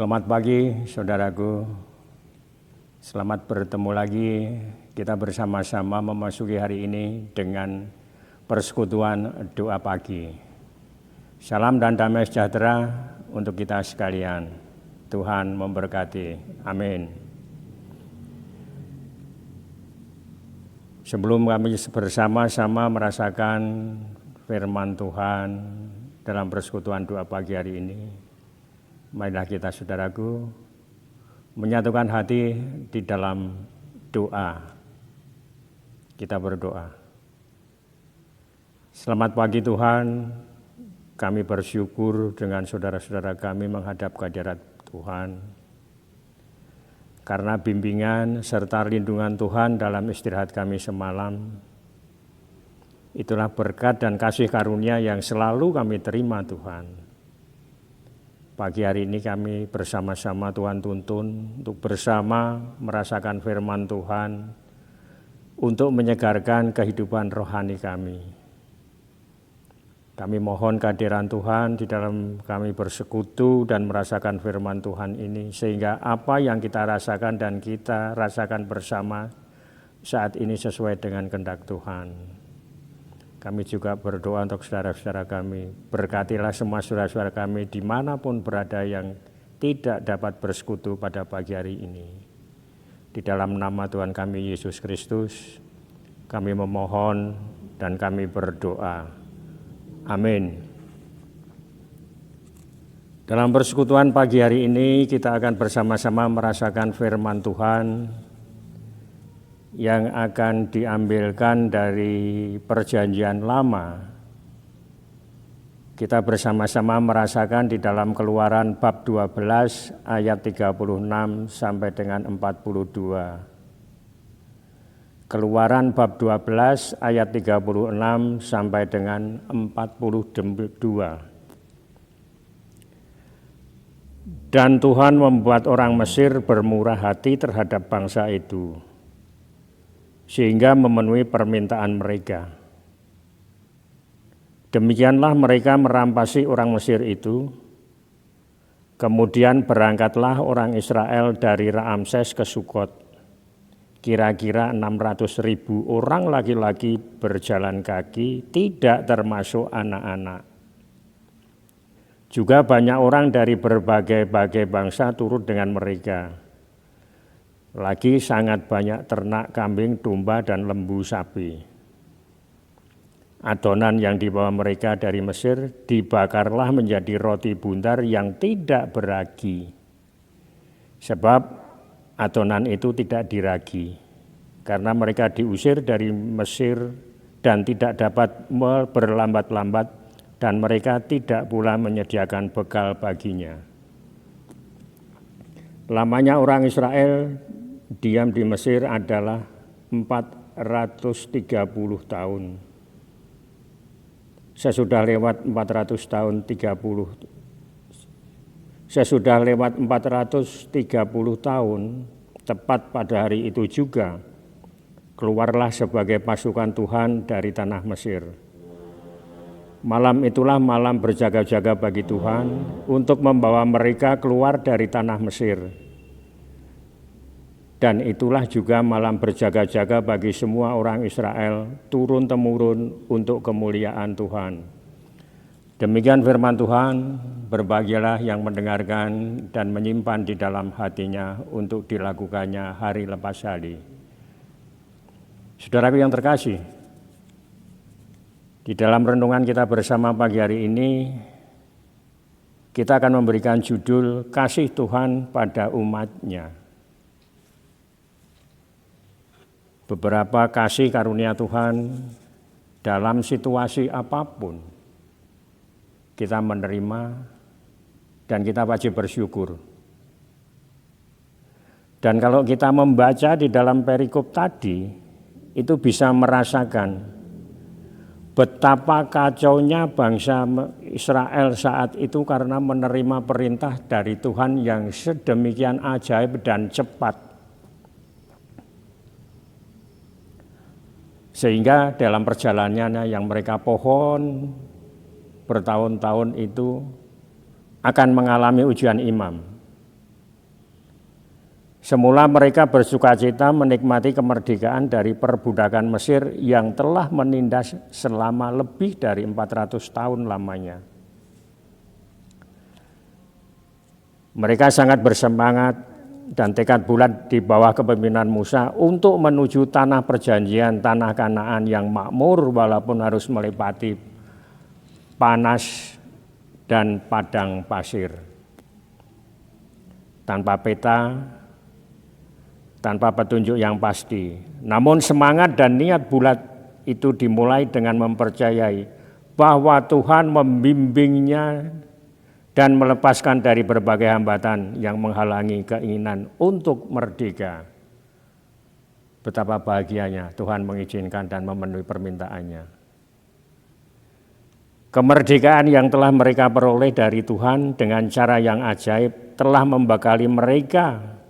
Selamat pagi saudaraku, selamat bertemu lagi. Kita bersama-sama memasuki hari ini dengan persekutuan doa pagi. Salam dan damai sejahtera untuk kita sekalian. Tuhan memberkati, amin. Sebelum kami bersama-sama merasakan firman Tuhan dalam persekutuan doa pagi hari ini, marilah kita saudaraku menyatukan hati di dalam doa. Kita berdoa. Selamat pagi Tuhan, kami bersyukur dengan saudara-saudara kami menghadap kehadirat Tuhan. Karena bimbingan serta lindungan Tuhan dalam istirahat kami semalam, itulah berkat dan kasih karunia yang selalu kami terima Tuhan. Pagi hari ini kami bersama-sama Tuhan tuntun untuk bersama merasakan firman Tuhan untuk menyegarkan kehidupan rohani kami. Kami mohon kehadiran Tuhan di dalam kami bersekutu dan merasakan firman Tuhan ini, sehingga apa yang kita rasakan dan kita rasakan bersama saat ini sesuai dengan kehendak Tuhan. Kami juga berdoa untuk saudara-saudara kami. Berkatilah semua saudara-saudara kami dimanapun berada yang tidak dapat bersekutu pada pagi hari ini. Di dalam nama Tuhan kami Yesus Kristus, kami memohon dan kami berdoa. Amin. Dalam persekutuan pagi hari ini kita akan bersama-sama merasakan firman Tuhan yang akan diambilkan dari Perjanjian Lama. Kita bersama-sama merasakan di dalam Keluaran bab 12 ayat 36 sampai dengan 42. Keluaran bab 12 ayat 36 sampai dengan 42. Dan Tuhan membuat orang Mesir bermurah hati terhadap bangsa itu, sehingga memenuhi permintaan mereka. Demikianlah mereka merampasi orang Mesir itu. Kemudian berangkatlah orang Israel dari Raamses ke Sukot. Kira-kira 600.000 orang laki-laki berjalan kaki, tidak termasuk anak-anak. Juga banyak orang dari berbagai-bagai bangsa turut dengan mereka. Lagi sangat banyak ternak, kambing, domba, dan lembu sapi. Adonan yang dibawa mereka dari Mesir dibakarlah menjadi roti buntar yang tidak beragi. Sebab adonan itu tidak diragi, karena mereka diusir dari Mesir dan tidak dapat berlambat-lambat, dan mereka tidak pula menyediakan bekal baginya. Lamanya orang Israel diam di Mesir adalah 430 tahun. Sesudah lewat 430 tahun, tepat pada hari itu juga, keluarlah sebagai pasukan Tuhan dari tanah Mesir. Malam itulah malam berjaga-jaga bagi Tuhan untuk membawa mereka keluar dari tanah Mesir. Dan itulah juga malam berjaga-jaga bagi semua orang Israel turun-temurun untuk kemuliaan Tuhan. Demikian firman Tuhan, berbahagialah yang mendengarkan dan menyimpan di dalam hatinya untuk dilakukannya hari lepas hari. Saudaraku yang terkasih, di dalam renungan kita bersama pagi hari ini, kita akan memberikan judul Kasih Tuhan pada Umat-Nya. Beberapa kasih karunia Tuhan dalam situasi apapun kita menerima dan kita wajib bersyukur. Dan kalau kita membaca di dalam perikop tadi, itu bisa merasakan betapa kacaunya bangsa Israel saat itu karena menerima perintah dari Tuhan yang sedemikian ajaib dan cepat. Sehingga dalam perjalanannya yang mereka pohon bertahun-tahun itu akan mengalami ujian imam. Semula mereka bersukacita menikmati kemerdekaan dari perbudakan Mesir yang telah menindas selama lebih dari 400 tahun lamanya. Mereka sangat bersemangat dan tekad bulat di bawah kepemimpinan Musa untuk menuju tanah perjanjian, tanah Kanaan yang makmur walaupun harus melewati panas dan padang pasir. Tanpa peta, tanpa petunjuk yang pasti. Namun semangat dan niat bulat itu dimulai dengan mempercayai bahwa Tuhan membimbingnya dan melepaskan dari berbagai hambatan yang menghalangi keinginan untuk merdeka. Betapa bahagianya Tuhan mengizinkan dan memenuhi permintaannya. Kemerdekaan yang telah mereka peroleh dari Tuhan dengan cara yang ajaib telah membekali mereka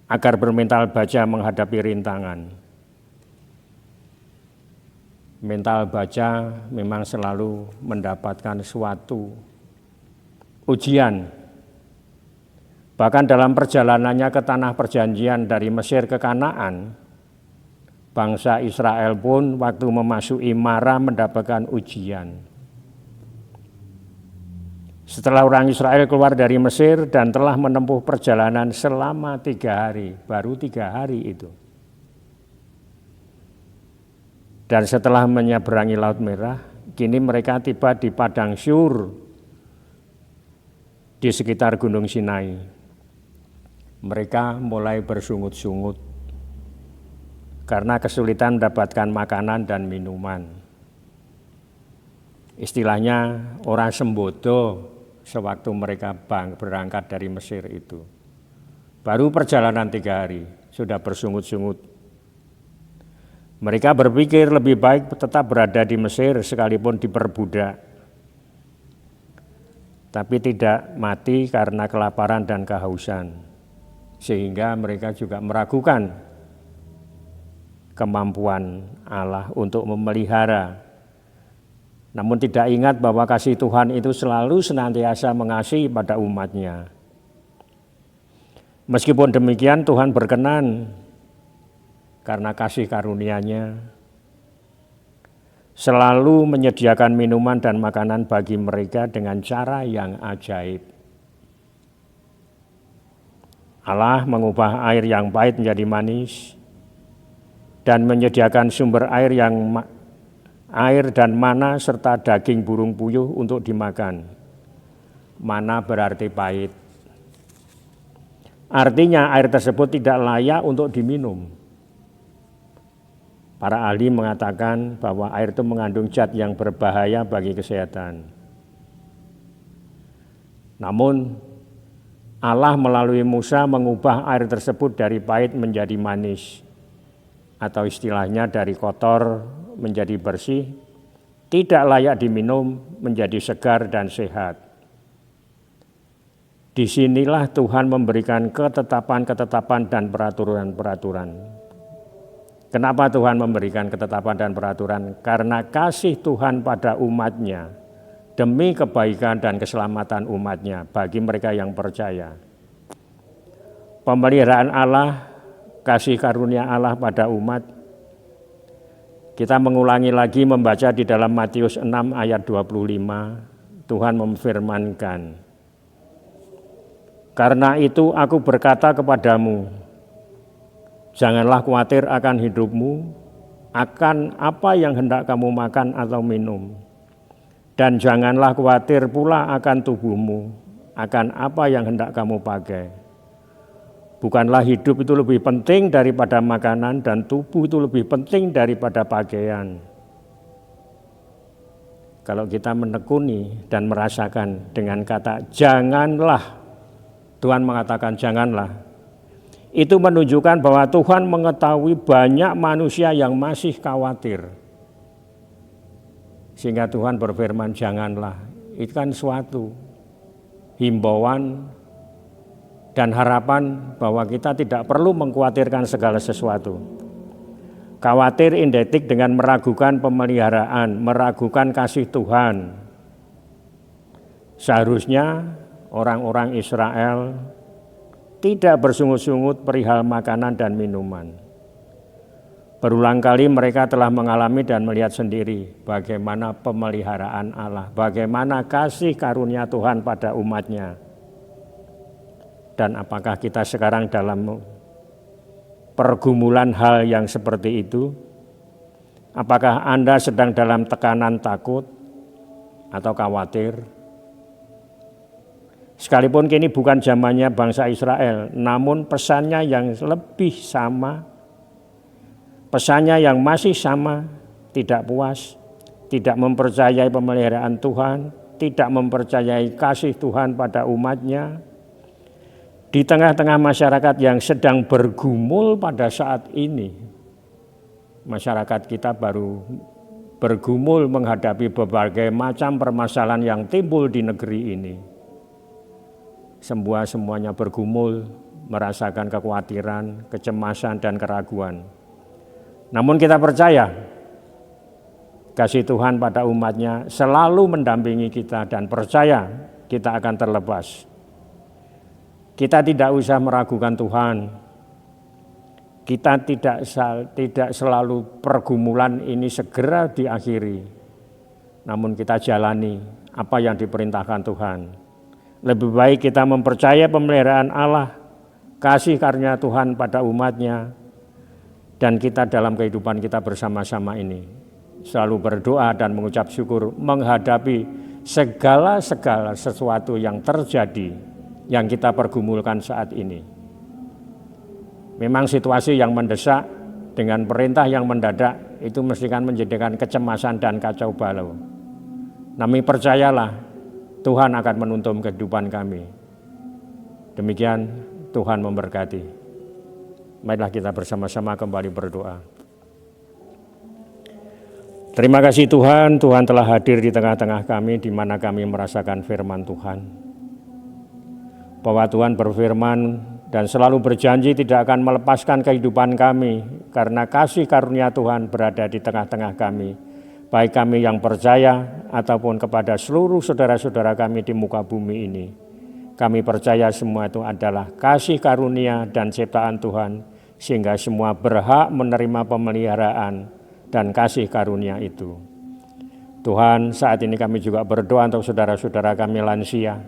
agar bermental baja menghadapi rintangan. Mental baja memang selalu mendapatkan suatu ujian. Bahkan dalam perjalanannya ke tanah perjanjian dari Mesir ke Kanaan, bangsa Israel pun waktu memasuki Mara mendapatkan ujian. Setelah orang Israel keluar dari Mesir dan telah menempuh perjalanan selama 3 hari, baru 3 hari itu. Dan setelah menyeberangi Laut Merah, kini mereka tiba di Padang Syur di sekitar Gunung Sinai. Mereka mulai bersungut-sungut karena kesulitan mendapatkan makanan dan minuman. Istilahnya orang sembodo sewaktu mereka berangkat dari Mesir itu. Baru perjalanan 3 hari sudah bersungut-sungut. Mereka berpikir lebih baik tetap berada di Mesir sekalipun diperbudak. Tapi tidak mati karena kelaparan dan kehausan. Sehingga mereka juga meragukan kemampuan Allah untuk memelihara. Namun tidak ingat bahwa kasih Tuhan itu selalu senantiasa mengasihi pada umatnya. Meskipun demikian Tuhan berkenan karena kasih karunia-Nya selalu menyediakan minuman dan makanan bagi mereka dengan cara yang ajaib. Allah mengubah air yang pahit menjadi manis dan menyediakan sumber air dan mana serta daging burung puyuh untuk dimakan. Mana berarti pahit. Artinya air tersebut tidak layak untuk diminum. Para ahli mengatakan bahwa air itu mengandung zat yang berbahaya bagi kesehatan. Namun Allah melalui Musa mengubah air tersebut dari pahit menjadi manis, atau istilahnya dari kotor menjadi bersih, tidak layak diminum menjadi segar dan sehat. Disinilah Tuhan memberikan ketetapan-ketetapan dan peraturan-peraturan. Kenapa Tuhan memberikan ketetapan dan peraturan? Karena kasih Tuhan pada umatnya demi kebaikan dan keselamatan umatnya bagi mereka yang percaya. Pemeliharaan Allah, kasih karunia Allah pada umat. Kita mengulangi lagi membaca di dalam Matius 6 ayat 25. Tuhan memfirmankan, "Karena itu aku berkata kepadamu, janganlah khawatir akan hidupmu, akan apa yang hendak kamu makan atau minum. Dan janganlah khawatir pula akan tubuhmu, akan apa yang hendak kamu pakai. Bukanlah hidup itu lebih penting daripada makanan dan tubuh itu lebih penting daripada pakaian." Kalau kita menekuni dan merasakan dengan kata janganlah, Tuhan mengatakan janganlah, itu menunjukkan bahwa Tuhan mengetahui banyak manusia yang masih khawatir. Sehingga Tuhan berfirman janganlah. Itu kan suatu himbauan dan harapan bahwa kita tidak perlu mengkhawatirkan segala sesuatu. Khawatir identik dengan meragukan pemeliharaan, meragukan kasih Tuhan. Seharusnya orang-orang Israel tidak bersungut-sungut perihal makanan dan minuman. Berulang kali mereka telah mengalami dan melihat sendiri bagaimana pemeliharaan Allah, bagaimana kasih karunia Tuhan pada umatnya. Dan apakah kita sekarang dalam pergumulan hal yang seperti itu? Apakah Anda sedang dalam tekanan takut atau khawatir? Sekalipun kini bukan zamannya bangsa Israel, namun pesannya yang lebih sama, pesannya yang masih sama, tidak puas, tidak mempercayai pemeliharaan Tuhan, tidak mempercayai kasih Tuhan pada umatnya. Di tengah-tengah masyarakat yang sedang bergumul pada saat ini, masyarakat kita baru bergumul menghadapi berbagai macam permasalahan yang timbul di negeri ini. Semuanya bergumul, merasakan kekhawatiran, kecemasan, dan keraguan. Namun kita percaya kasih Tuhan pada umatnya selalu mendampingi kita dan percaya kita akan terlepas. Kita tidak usah meragukan Tuhan. Kita tidak selalu pergumulan ini segera diakhiri. Namun kita jalani apa yang diperintahkan Tuhan. Lebih baik kita mempercayai pemeliharaan Allah, kasih karunia Tuhan pada umatnya, dan kita dalam kehidupan kita bersama-sama ini selalu berdoa dan mengucap syukur menghadapi segala sesuatu yang terjadi yang kita pergumulkan saat ini. Memang situasi yang mendesak dengan perintah yang mendadak itu mesti kan menjadikan kecemasan dan kacau balau. Namun percayalah Tuhan akan menuntun kehidupan kami. Demikian Tuhan memberkati. Marilah kita bersama-sama kembali berdoa. Terima kasih Tuhan, Tuhan telah hadir di tengah-tengah kami di mana kami merasakan firman Tuhan. Bahwa Tuhan berfirman dan selalu berjanji tidak akan melepaskan kehidupan kami karena kasih karunia Tuhan berada di tengah-tengah kami. Baik kami yang percaya ataupun kepada seluruh saudara-saudara kami di muka bumi ini. Kami percaya semua itu adalah kasih karunia dan ciptaan Tuhan, sehingga semua berhak menerima pemeliharaan dan kasih karunia itu. Tuhan, saat ini kami juga berdoa untuk saudara-saudara kami lansia.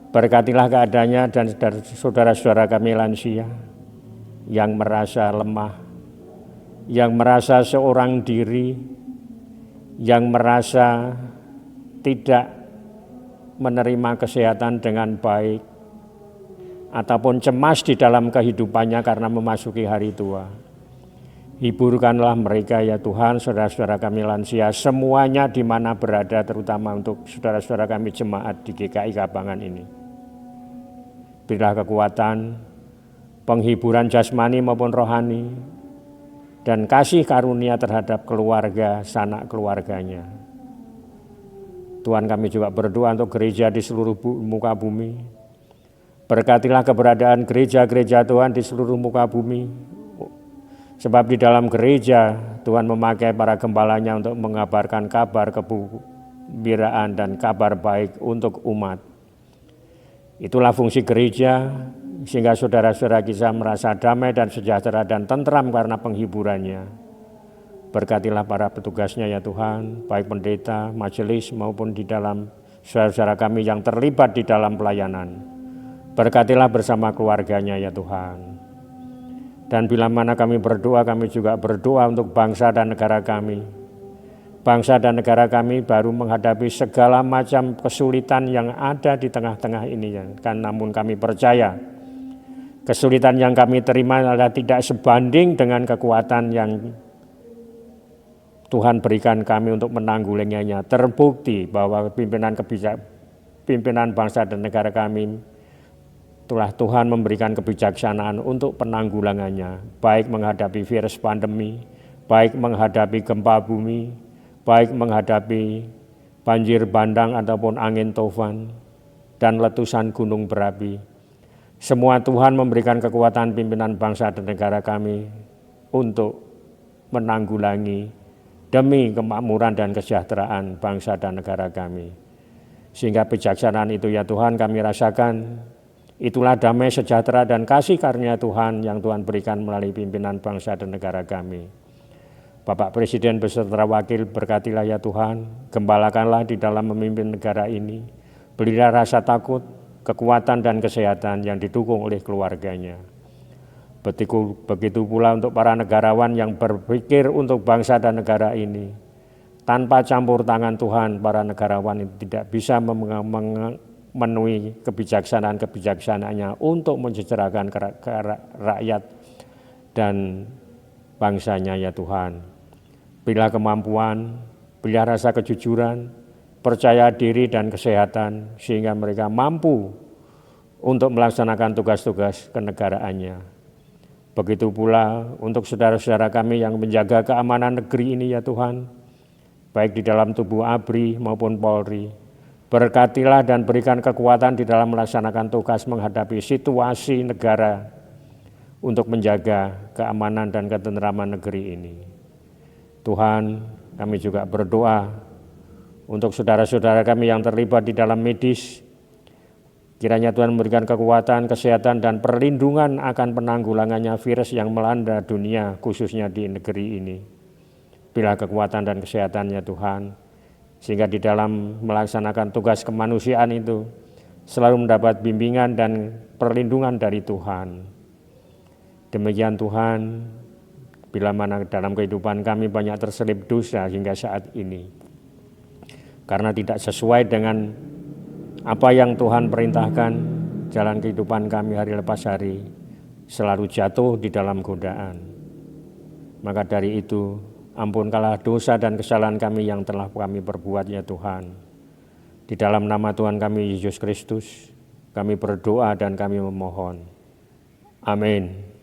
Berkatilah keadaannya dan saudara-saudara kami lansia yang merasa lemah, yang merasa seorang diri, yang merasa tidak menerima kesehatan dengan baik, ataupun cemas di dalam kehidupannya karena memasuki hari tua. Hiburkanlah mereka ya Tuhan, saudara-saudara kami lansia, semuanya di mana berada, terutama untuk saudara-saudara kami jemaat di GKI Kabangan ini. Berilah kekuatan, penghiburan jasmani maupun rohani, dan kasih karunia terhadap keluarga, sanak keluarganya. Tuhan, kami juga berdoa untuk gereja di seluruh muka bumi. Berkatilah keberadaan gereja-gereja Tuhan di seluruh muka bumi. Sebab di dalam gereja Tuhan memakai para gembalanya untuk mengabarkan kabar kegembiraan dan kabar baik untuk umat. Itulah fungsi gereja, sehingga saudara-saudara kita merasa damai dan sejahtera dan tentram karena penghiburannya. Berkatilah para petugasnya ya Tuhan, baik pendeta, majelis maupun di dalam saudara-saudara kami yang terlibat di dalam pelayanan. Berkatilah bersama keluarganya ya Tuhan. Dan bila mana kami berdoa, kami juga berdoa untuk bangsa dan negara kami. Bangsa dan negara kami baru menghadapi segala macam kesulitan yang ada di tengah-tengah ini. Namun kami percaya kesulitan yang kami terima adalah tidak sebanding dengan kekuatan yang Tuhan berikan kami untuk menanggulanginya. Terbukti bahwa pimpinan bangsa dan negara kami telah Tuhan memberikan kebijaksanaan untuk penanggulangannya, baik menghadapi virus pandemi, baik menghadapi gempa bumi, baik menghadapi banjir bandang ataupun angin tofan dan letusan gunung berapi. Semua Tuhan memberikan kekuatan pimpinan bangsa dan negara kami untuk menanggulangi demi kemakmuran dan kesejahteraan bangsa dan negara kami. Sehingga bijaksanaan itu ya Tuhan kami rasakan Itulah damai sejahtera dan kasih karunia Tuhan yang Tuhan berikan melalui pimpinan bangsa dan negara kami. Bapak Presiden beserta wakil, berkatilah ya Tuhan, gembalakanlah di dalam memimpin negara ini. Berilah rasa takut, kekuatan dan kesehatan yang didukung oleh keluarganya. Begitu pula untuk para negarawan yang berpikir untuk bangsa dan negara ini. Tanpa campur tangan Tuhan, para negarawan itu tidak bisa memenuhi kebijaksanaan-kebijaksanaannya untuk mensejahterakan rakyat dan bangsanya ya Tuhan. Berilah kemampuan, berilah rasa kejujuran, percaya diri dan kesehatan sehingga mereka mampu untuk melaksanakan tugas-tugas kenegaraannya. Begitu pula untuk saudara-saudara kami yang menjaga keamanan negeri ini ya Tuhan, baik di dalam tubuh ABRI maupun Polri. Berkatilah dan berikan kekuatan di dalam melaksanakan tugas menghadapi situasi negara untuk menjaga keamanan dan ketenteraman negeri ini. Tuhan, kami juga berdoa untuk saudara-saudara kami yang terlibat di dalam medis. Kiranya Tuhan memberikan kekuatan, kesehatan, dan perlindungan akan penanggulangannya virus yang melanda dunia, khususnya di negeri ini. Bila kekuatan dan kesehatannya Tuhan, sehingga di dalam melaksanakan tugas kemanusiaan itu selalu mendapat bimbingan dan perlindungan dari Tuhan. Demikian Tuhan, bila mana dalam kehidupan kami banyak terselip dosa hingga saat ini, karena tidak sesuai dengan apa yang Tuhan perintahkan, jalan kehidupan kami hari lepas hari selalu jatuh di dalam godaan. Maka dari itu, ampunkanlah dosa dan kesalahan kami yang telah kami perbuat ya Tuhan. Di dalam nama Tuhan kami Yesus Kristus, kami berdoa dan kami memohon. Amin.